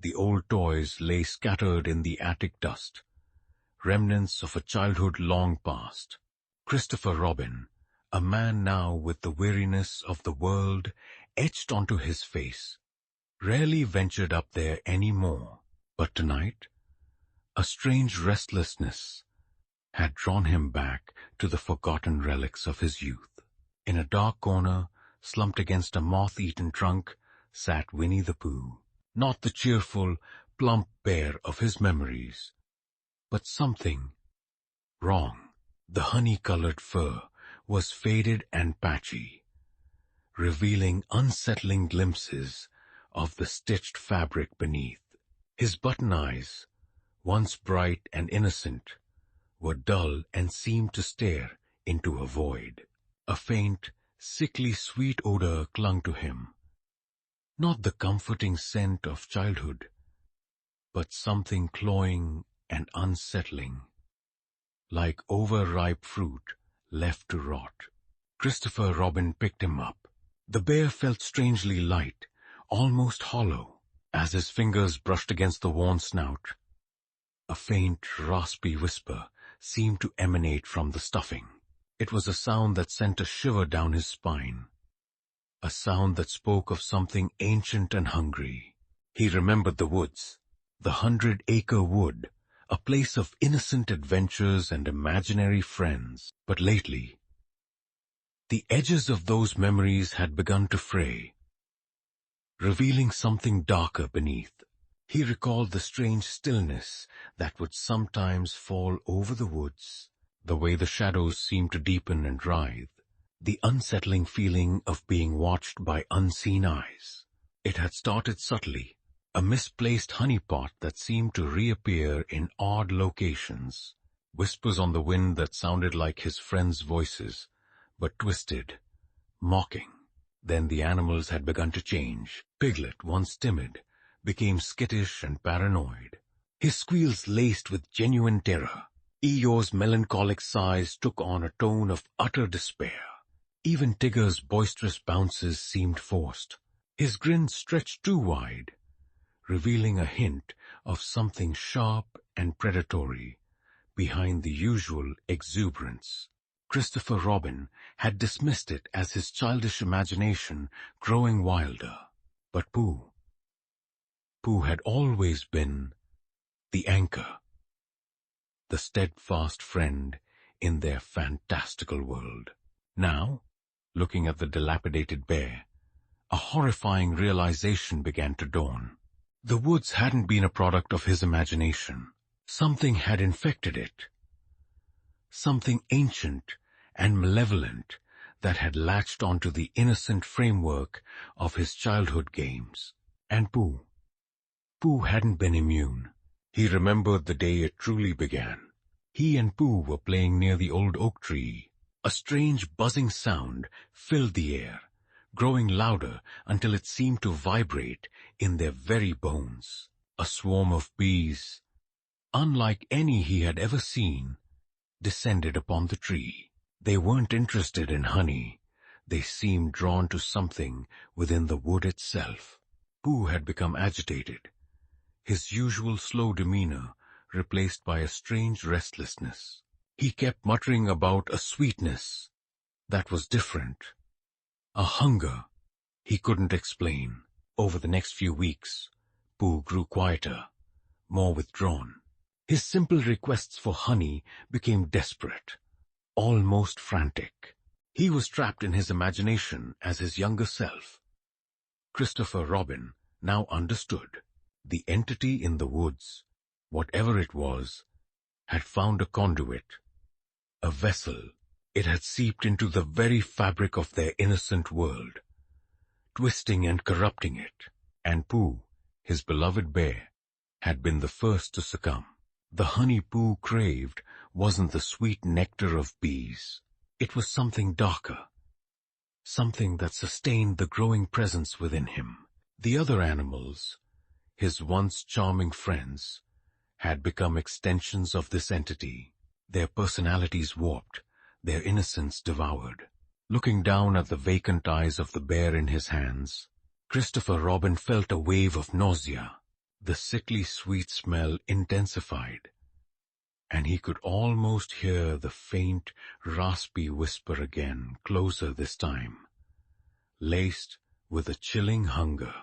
The old toys lay scattered in the attic dust, remnants of a childhood long past. Christopher Robin, a man now with the weariness of the world etched onto his face, rarely ventured up there any more. But tonight, a strange restlessness had drawn him back to the forgotten relics of his youth. In a dark corner, slumped against a moth-eaten trunk, sat Winnie the Pooh, not the cheerful, plump bear of his memories, but something wrong. The honey-colored fur was faded and patchy, revealing unsettling glimpses of the stitched fabric beneath. His button eyes, once bright and innocent, were dull and seemed to stare into a void. A faint, sickly sweet odor clung to him, not the comforting scent of childhood, but something cloying and unsettling, like overripe fruit left to rot. Christopher Robin picked him up. The bear felt strangely light, almost hollow, as his fingers brushed against the worn snout. A faint, raspy whisper seemed to emanate from the stuffing. It was a sound that sent a shiver down his spine, a sound that spoke of something ancient and hungry. He remembered the woods, the 100 Acre Wood, a place of innocent adventures and imaginary friends. But lately, the edges of those memories had begun to fray, revealing something darker beneath. He recalled the strange stillness that would sometimes fall over the woods, the way the shadows seemed to deepen and writhe, the unsettling feeling of being watched by unseen eyes. It had started subtly, a misplaced honeypot that seemed to reappear in odd locations, whispers on the wind that sounded like his friends' voices, but twisted, mocking. Then the animals had begun to change. Piglet, once timid, became skittish and paranoid, his squeals laced with genuine terror. Eeyore's melancholic sighs took on a tone of utter despair. Even Tigger's boisterous bounces seemed forced. His grin stretched too wide, revealing a hint of something sharp and predatory behind the usual exuberance. Christopher Robin had dismissed it as his childish imagination growing wilder. But Pooh had always been the anchor, the steadfast friend in their fantastical world. Now, looking at the dilapidated bear, a horrifying realization began to dawn. The woods hadn't been a product of his imagination. Something had infected it. Something ancient and malevolent that had latched onto the innocent framework of his childhood games. And Pooh hadn't been immune. He remembered the day it truly began. He and Pooh were playing near the old oak tree. A strange buzzing sound filled the air, growing louder until it seemed to vibrate in their very bones. A swarm of bees, unlike any he had ever seen, descended upon the tree. They weren't interested in honey. They seemed drawn to something within the wood itself. Pooh had become agitated, his usual slow demeanor replaced by a strange restlessness. He kept muttering about a sweetness that was different, a hunger he couldn't explain. Over the next few weeks, Pooh grew quieter, more withdrawn. His simple requests for honey became desperate, almost frantic. He was trapped in his imagination as his younger self. Christopher Robin now understood. The entity in the woods, whatever it was, had found a conduit, a vessel. It had seeped into the very fabric of their innocent world, twisting and corrupting it. And Pooh, his beloved bear, had been the first to succumb. The honey Pooh craved wasn't the sweet nectar of bees. It was something darker, something that sustained the growing presence within him. The other animals, his once charming friends, had become extensions of this entity, their personalities warped, their innocence devoured. Looking down at the vacant eyes of the bear in his hands, Christopher Robin felt a wave of nausea. The sickly sweet smell intensified, and he could almost hear the faint, raspy whisper again, closer this time, laced with a chilling hunger.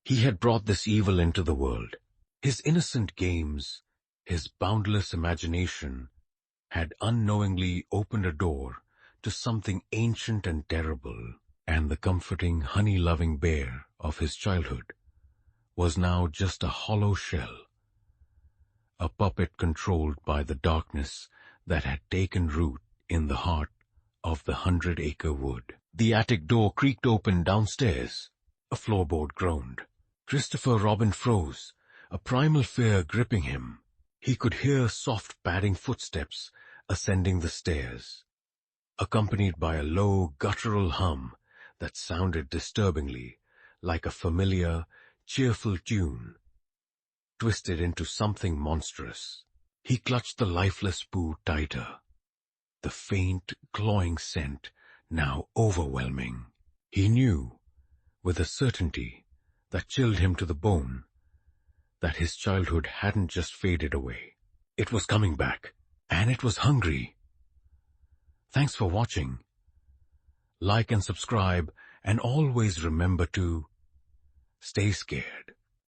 He had brought this evil into the world. His innocent games, his boundless imagination, had unknowingly opened a door to something ancient and terrible, and the comforting, honey-loving bear of his childhood was now just a hollow shell, a puppet controlled by the darkness that had taken root in the heart of the 100-acre wood. The attic door creaked open downstairs. A floorboard groaned. Christopher Robin froze, a primal fear gripping him. He could hear soft padding footsteps ascending the stairs, accompanied by a low, guttural hum that sounded disturbingly like a familiar, cheerful tune, twisted into something monstrous. He clutched the lifeless Pooh tighter, the faint, clawing scent now overwhelming. He knew, with a certainty that chilled him to the bone, that his childhood hadn't just faded away. It was coming back, and it was hungry. Thanks for watching. Like and subscribe, and always remember to stay scared.